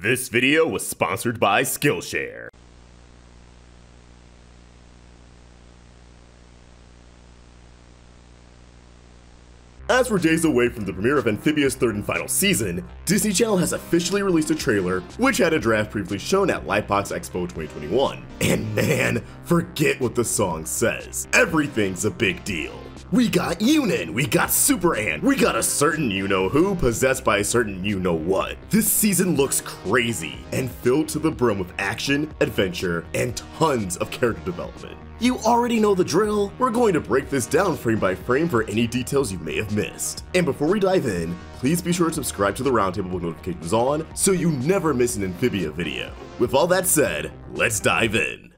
This video was sponsored by Skillshare. As we're days away from the premiere of Amphibia's third and final season, Disney Channel has officially released a trailer which had a draft previously shown at Lightbox Expo 2021. And man, forget what the song says. Everything's a big deal. We got Yunnan, we got Super Anne, we got a certain you-know-who possessed by a certain you-know-what. This season looks crazy and filled to the brim with action, adventure, and tons of character development. You already know the drill. We're going to break this down frame by frame for any details you may have missed. And before we dive in, please be sure to subscribe to the Roundtable with notifications on so you never miss an Amphibia video. With all that said, let's dive in.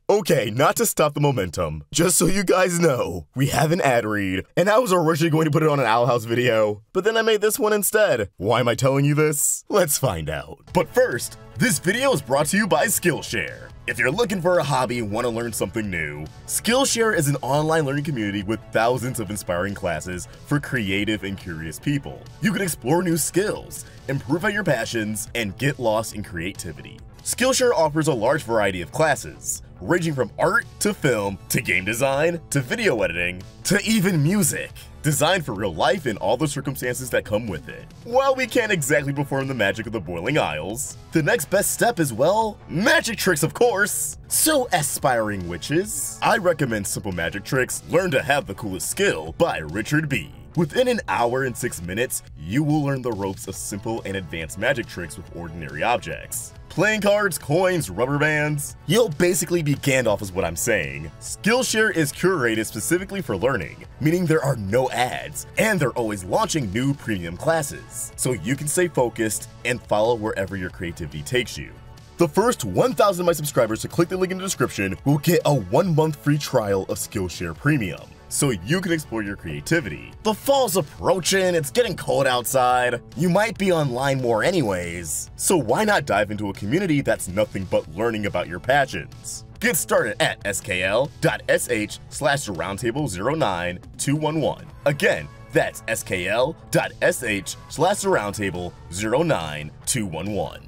Okay, not to stop the momentum, just so you guys know, we have an ad read, and I was originally going to put it on an Owl House video, but then I made this one instead. Why am I telling you this? Let's find out. But first, this video is brought to you by Skillshare. If you're looking for a hobby and want to learn something new, Skillshare is an online learning community with thousands of inspiring classes for creative and curious people. You can explore new skills, improve at your passions, and get lost in creativity. Skillshare offers a large variety of classes, ranging from art to film to game design to video editing to even music, designed for real life and all the circumstances that come with it. While we can't exactly perform the magic of the Boiling Isles, the next best step is, well, magic tricks, of course! So, aspiring witches, I recommend Simple Magic Tricks Learn to Have the Coolest Skill by Richard B. Within an hour and 6 minutes, you will learn the ropes of simple and advanced magic tricks with ordinary objects. Playing cards, coins, rubber bands. You'll basically be Gandalf is what I'm saying. Skillshare is curated specifically for learning, meaning there are no ads, and they're always launching new premium classes, so you can stay focused and follow wherever your creativity takes you. The first 1,000 of my subscribers to click the link in the description will get a 1-month free trial of Skillshare Premium, so you can explore your creativity. The fall's approaching, it's getting cold outside. You might be online more anyways, so why not dive into a community that's nothing but learning about your passions? Get started at skl.sh/roundtable09211. Again, that's skl.sh/roundtable09211.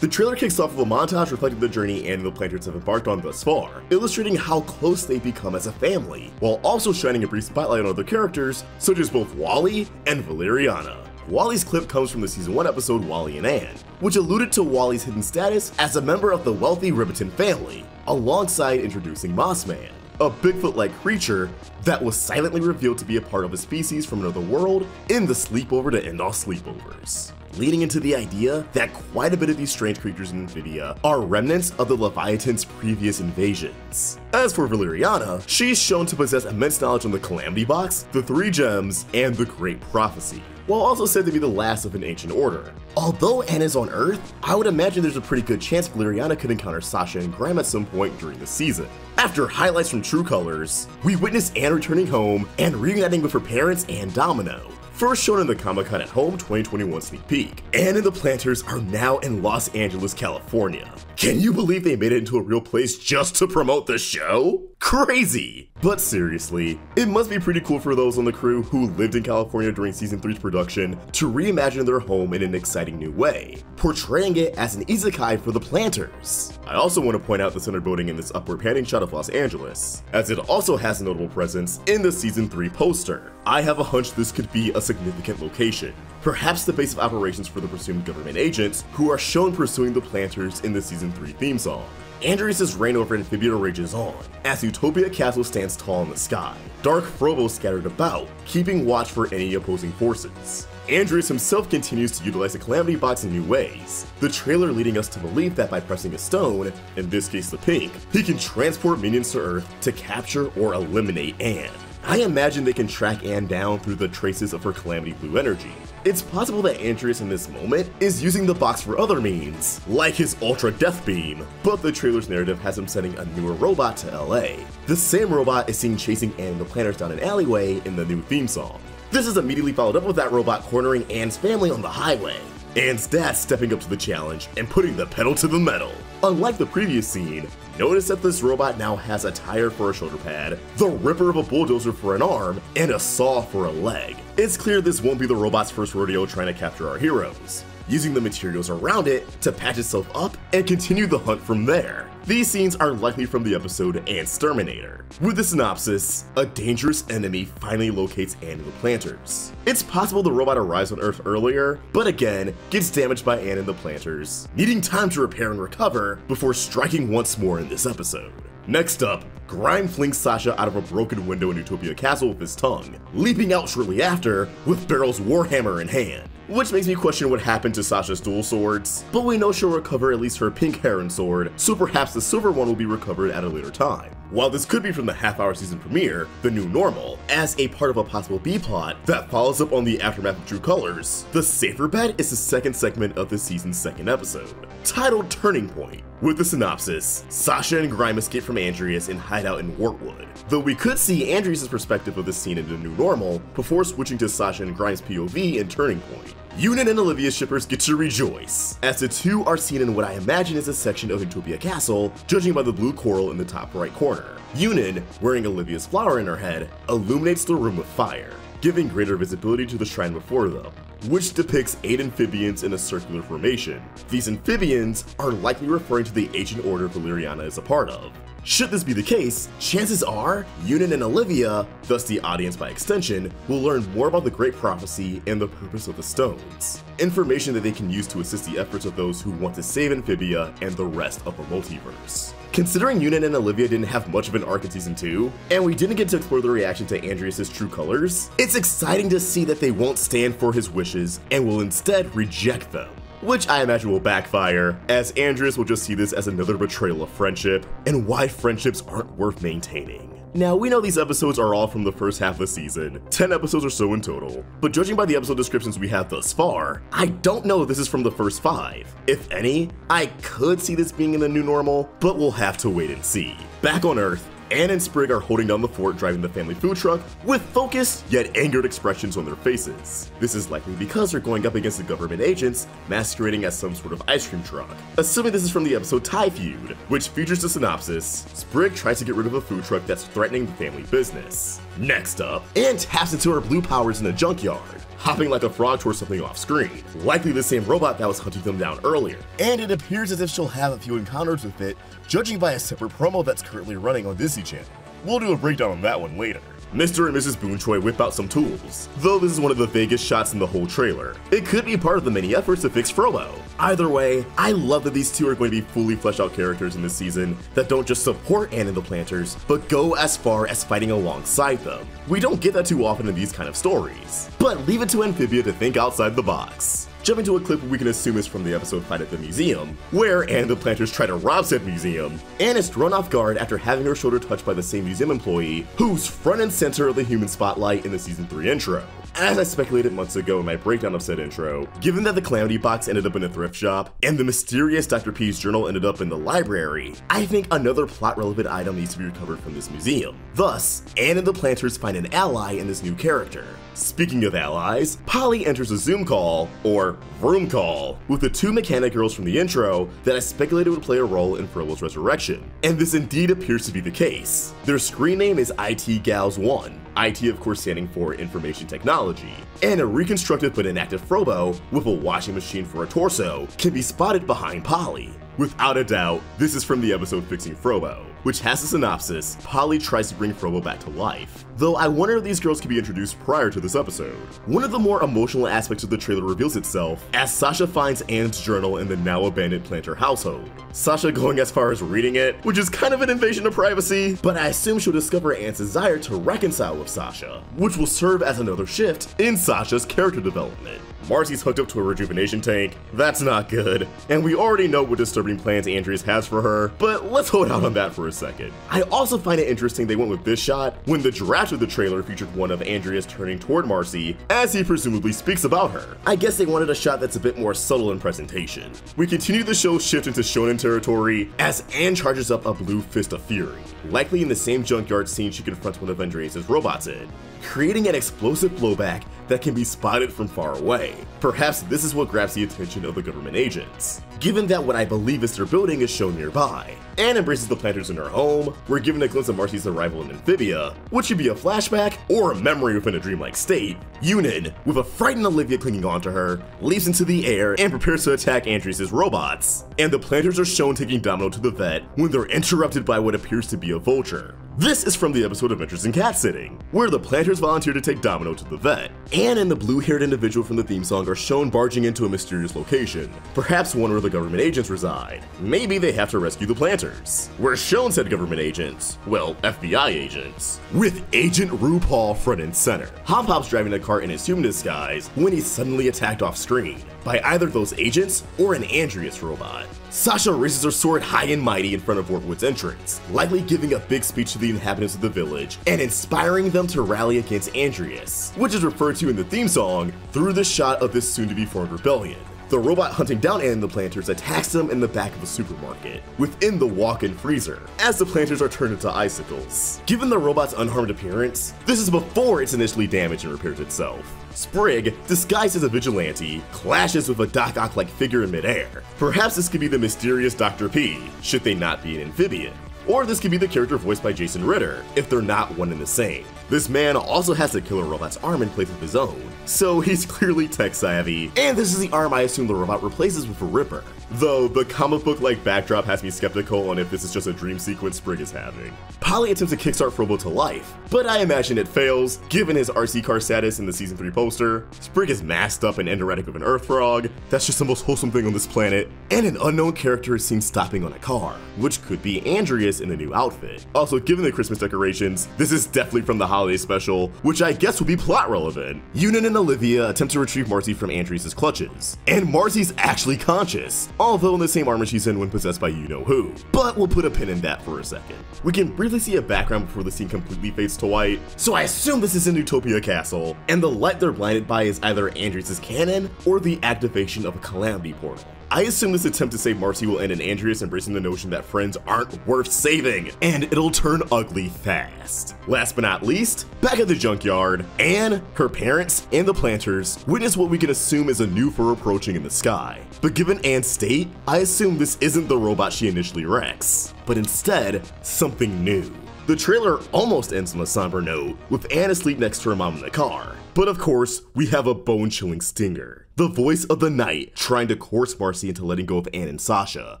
The trailer kicks off with a montage reflecting the journey Anne and the Planters have embarked on thus far, illustrating how close they've become as a family, while also shining a brief spotlight on other characters, such as both Wally and Valeriana. Wally's clip comes from the Season 1 episode Wally and Anne, which alluded to Wally's hidden status as a member of the wealthy Ribbiton family, alongside introducing Mossman, a Bigfoot-like creature that was silently revealed to be a part of a species from another world in the sleepover to end all sleepovers, leading into the idea that quite a bit of these strange creatures in Amphibia are remnants of the Leviathan's previous invasions. As for Valeriana, she's shown to possess immense knowledge on the Calamity Box, the 3 Gems, and the Great Prophecy, while also said to be the last of an ancient order. Although Anne is on Earth, I would imagine there's a pretty good chance Valeriana could encounter Sasha and Grime at some point during the season. After highlights from True Colors, we witness Anne returning home and reuniting with her parents and Domino. First shown in the Comic-Con at Home 2021 sneak peek, Anne and the Planters are now in Los Angeles, California. Can you believe they made it into a real place just to promote the show? Crazy! But seriously, it must be pretty cool for those on the crew who lived in California during Season 3's production to reimagine their home in an exciting new way, portraying it as an isekai for the Planters. I also want to point out the center building in this upward panning shot of Los Angeles, as it also has a notable presence in the Season 3 poster. I have a hunch this could be a significant location, perhaps the base of operations for the presumed government agents who are shown pursuing the Planters in the Season 3 theme song. Andreas' reign over Amphibia rages on, as Utopia Castle stands tall in the sky, dark Frobo scattered about, keeping watch for any opposing forces. Andreas himself continues to utilize the Calamity Box in new ways, the trailer leading us to believe that by pressing a stone, in this case the pink, he can transport minions to Earth to capture or eliminate Anne. I imagine they can track Anne down through the traces of her Calamity Blue energy. It's possible that Andreas in this moment is using the box for other means, like his Ultra Death Beam, but the trailer's narrative has him sending a newer robot to LA. The same robot is seen chasing Anne and the Planters down an alleyway in the new theme song. This is immediately followed up with that robot cornering Anne's family on the highway, Anne's dad stepping up to the challenge and putting the pedal to the metal. Unlike the previous scene, notice that this robot now has a tire for a shoulder pad, the ripper of a bulldozer for an arm, and a saw for a leg. It's clear this won't be the robot's first rodeo trying to capture our heroes. using the materials around it to patch itself up and continue the hunt from there. These scenes are likely from the episode Anne-sterminator. With the synopsis, a dangerous enemy finally locates Anne and the planters. It's possible the robot arrives on Earth earlier, but again, gets damaged by Anne and the planters, needing time to repair and recover before striking once more in this episode. Next up, Grime flings Sasha out of a broken window in Utopia Castle with his tongue, leaping out shortly after with Barrel's warhammer in hand. Which makes me question what happened to Sasha's dual swords, but we know she'll recover at least her pink heron sword, so perhaps the silver one will be recovered at a later time. While this could be from the half-hour season premiere, The New Normal, as a part of a possible B-plot that follows up on the aftermath of True Colors, the safer bet is the second segment of the season's second episode, titled Turning Point. With the synopsis, Sasha and Grime escape from Andreas and hide out in Wartwood, though we could see Andreas' perspective of the scene in The New Normal before switching to Sasha and Grime's POV in Turning Point. Yunnan and Olivia shippers get to rejoice, as the two are seen in what I imagine is a section of Utopia Castle, judging by the blue coral in the top right corner. Yunnan, wearing Olivia's flower in her head, illuminates the room with fire, giving greater visibility to the shrine before them, which depicts 8 amphibians in a circular formation. These amphibians are likely referring to the ancient order Valeriana is a part of. Should this be the case, chances are Yunnan and Olivia, thus the audience by extension, will learn more about the Great Prophecy and the purpose of the stones, information that they can use to assist the efforts of those who want to save Amphibia and the rest of the multiverse. Considering Yunnan and Olivia didn't have much of an arc in Season 2, and we didn't get to explore the reaction to Andreas' true colors, it's exciting to see that they won't stand for his wishes and will instead reject them. Which I imagine will backfire, as Andreas will just see this as another betrayal of friendship, and why friendships aren't worth maintaining. Now, we know these episodes are all from the first half of the season, 10 episodes or so in total, but judging by the episode descriptions we have thus far, I don't know if this is from the first 5. If any, I could see this being in The New Normal, but we'll have to wait and see. Back on Earth, Anne and Sprig are holding down the fort driving the family food truck with focused yet angered expressions on their faces. This is likely because they're going up against the government agents masquerading as some sort of ice cream truck. Assuming this is from the episode Tie Feud, which features the synopsis, Sprig tries to get rid of a food truck that's threatening the family business. Next up, Anne taps into her blue powers in a junkyard, hopping like a frog towards something off screen, likely the same robot that was hunting them down earlier. And it appears as if she'll have a few encounters with it, judging by a separate promo that's currently running on Disney Channel. We'll do a breakdown on that one later. Mr. and Mrs. Boonchoy whip out some tools, though this is one of the vaguest shots in the whole trailer. It could be part of the many efforts to fix Frobo. Either way, I love that these two are going to be fully fleshed out characters in this season that don't just support Anne and the Planters, but go as far as fighting alongside them. We don't get that too often in these kind of stories, but leave it to Amphibia to think outside the box. Jumping to a clip we can assume is from the episode Fight at the Museum, where Anne and the Planters try to rob said museum. Anne is thrown off guard after having her shoulder touched by the same museum employee who's front and center of the human spotlight in the Season 3 intro. As I speculated months ago in my breakdown of said intro, given that the Calamity box ended up in a thrift shop, and the mysterious Dr. P's journal ended up in the library, I think another plot-relevant item needs to be recovered from this museum. Thus, Anne and the Planters find an ally in this new character. Speaking of allies, Polly enters a Zoom call, or room call, with the 2 mechanic girls from the intro that I speculated would play a role in Frobo's resurrection. And this indeed appears to be the case. Their screen name is IT Gals 1. IT of course standing for Information Technology, and a reconstructed but inactive Frobo with a washing machine for a torso can be spotted behind Polly. Without a doubt, this is from the episode Fixing Frobo, which has a synopsis, Polly tries to bring Frobo back to life. Though I wonder if these girls could be introduced prior to this episode. One of the more emotional aspects of the trailer reveals itself as Sasha finds Anne's journal in the now abandoned Planter household. Sasha going as far as reading it, which is kind of an invasion of privacy, but I assume she'll discover Anne's desire to reconcile with Sasha, which will serve as another shift in Sasha's character development. Marcy's hooked up to a rejuvenation tank, that's not good, and we already know what disturbing plans Andreas has for her, but let's hold out on that for a second. I also find it interesting they went with this shot when the draft of the trailer featured one of Andreas turning toward Marcy as he presumably speaks about her. I guess they wanted a shot that's a bit more subtle in presentation. We continue the show's shift into shonen territory as Anne charges up a blue fist of fury, likely in the same junkyard scene she confronts one of Andreas' robots in. creating an explosive blowback that can be spotted from far away. Perhaps this is what grabs the attention of the government agents, given that what I believe is their building is shown nearby. Anne embraces the planters in her home. We're given a glimpse of Marcy's arrival in Amphibia, which should be a flashback or a memory within a dreamlike state. Yunnan, with a frightened Olivia clinging onto her, leaps into the air and prepares to attack Andres' robots. And the planters are shown taking Domino to the vet when they're interrupted by what appears to be a vulture. This is from the episode Adventures in Cat Sitting, where the planters volunteer to take Domino to the vet. Anne and the blue-haired individual from the theme song are shown barging into a mysterious location, perhaps one where the government agents reside. Maybe they have to rescue the planters. We're shown said government agents, well, FBI agents, with Agent RuPaul front and center. Hop Hop's driving a car in his human disguise when he's suddenly attacked off-screen by either those agents or an Andreas robot. Sasha raises her sword high and mighty in front of Wartwood's entrance, likely giving a big speech to the inhabitants of the village and inspiring them to rally against Andreas, which is referred to in the theme song through the shot of this soon-to-be-formed rebellion. The robot hunting down Anne and the planters attacks them in the back of a supermarket, within the walk-in freezer, as the planters are turned into icicles. Given the robot's unharmed appearance, this is before it's initially damaged and repairs itself. Sprig, disguised as a vigilante, clashes with a Doc Ock-like figure in midair. Perhaps this could be the mysterious Dr. P, should they not be an amphibian. Or this could be the character voiced by Jason Ritter, if they're not one and the same. This man also has the killer robot's arm in place of his own, so he's clearly tech savvy, and this is the arm I assume the robot replaces with a Ripper. Though the comic book-like backdrop has me skeptical on if this is just a dream sequence Sprig is having. Polly attempts to kickstart Frobo to life, but I imagine it fails, given his RC car status in the Season 3 poster. Sprig is masked up and endorphic with an Earth Frog, that's just the most wholesome thing on this planet, and an unknown character is seen stopping on a car, which could be Andreas in a new outfit. Also, given the Christmas decorations, this is definitely from the holiday special, which I guess will be plot relevant. Yunnan and Olivia attempt to retrieve Marcy from Andres' clutches, and Marcy's actually conscious, although in the same armor she's in when possessed by you-know-who. But we'll put a pin in that for a second. We can briefly see a background before the scene completely fades to white, so I assume this is in Utopia Castle, and the light they're blinded by is either Andres' cannon or the activation of a Calamity portal. I assume this attempt to save Marcy will end in Andreas embracing the notion that friends aren't worth saving, and it'll turn ugly fast. Last but not least, back at the junkyard, Anne, her parents, and the planters witness what we can assume is a new fur approaching in the sky. But given Anne's state, I assume this isn't the robot she initially wrecks, but instead, something new. The trailer almost ends on a somber note, with Anne asleep next to her mom in the car. But of course, we have a bone-chilling stinger. The voice of the night trying to coerce Marcy into letting go of Anne and Sasha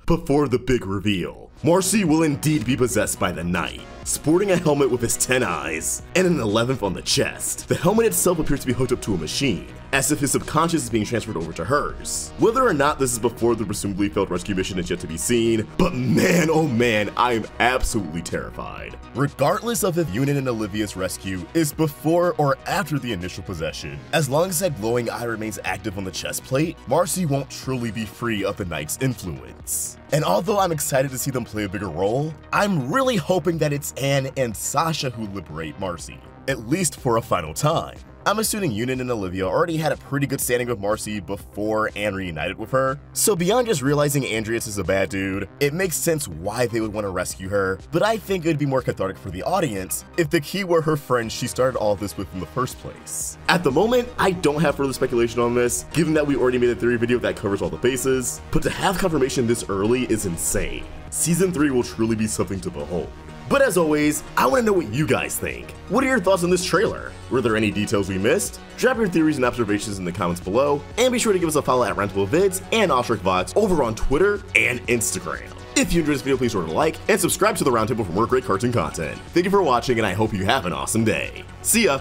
before the big reveal. Marcy will indeed be possessed by the night, sporting a helmet with his 10 eyes and an 11th on the chest. The helmet itself appears to be hooked up to a machine, as if his subconscious is being transferred over to hers. Whether or not this is before the presumably failed rescue mission is yet to be seen, but man oh man, I am absolutely terrified. Regardless of if Yunnan and Olivia's rescue is before or after the initial possession, as long as that glowing eye remains active on the chest plate, Marcy won't truly be free of the night's influence. And although I'm excited to see them play a bigger role, I'm really hoping that it's Anne and Sasha who liberate Marcy, at least for a final time. I'm assuming Yunnan and Olivia already had a pretty good standing with Marcy before Anne reunited with her, so beyond just realizing Andreas is a bad dude, it makes sense why they would want to rescue her, but I think it'd be more cathartic for the audience if the key were her friends she started all of this with in the first place. At the moment, I don't have further speculation on this, given that we already made a theory video that covers all the bases, but to have confirmation this early is insane. Season 3 will truly be something to behold. But as always, I want to know what you guys think. What are your thoughts on this trailer? Were there any details we missed? Drop your theories and observations in the comments below, and be sure to give us a follow at Roundtable Vids and OstricVox over on Twitter and Instagram. If you enjoyed this video, please remember to like and subscribe to the Roundtable for more great cartoon content. Thank you for watching, and I hope you have an awesome day. See ya!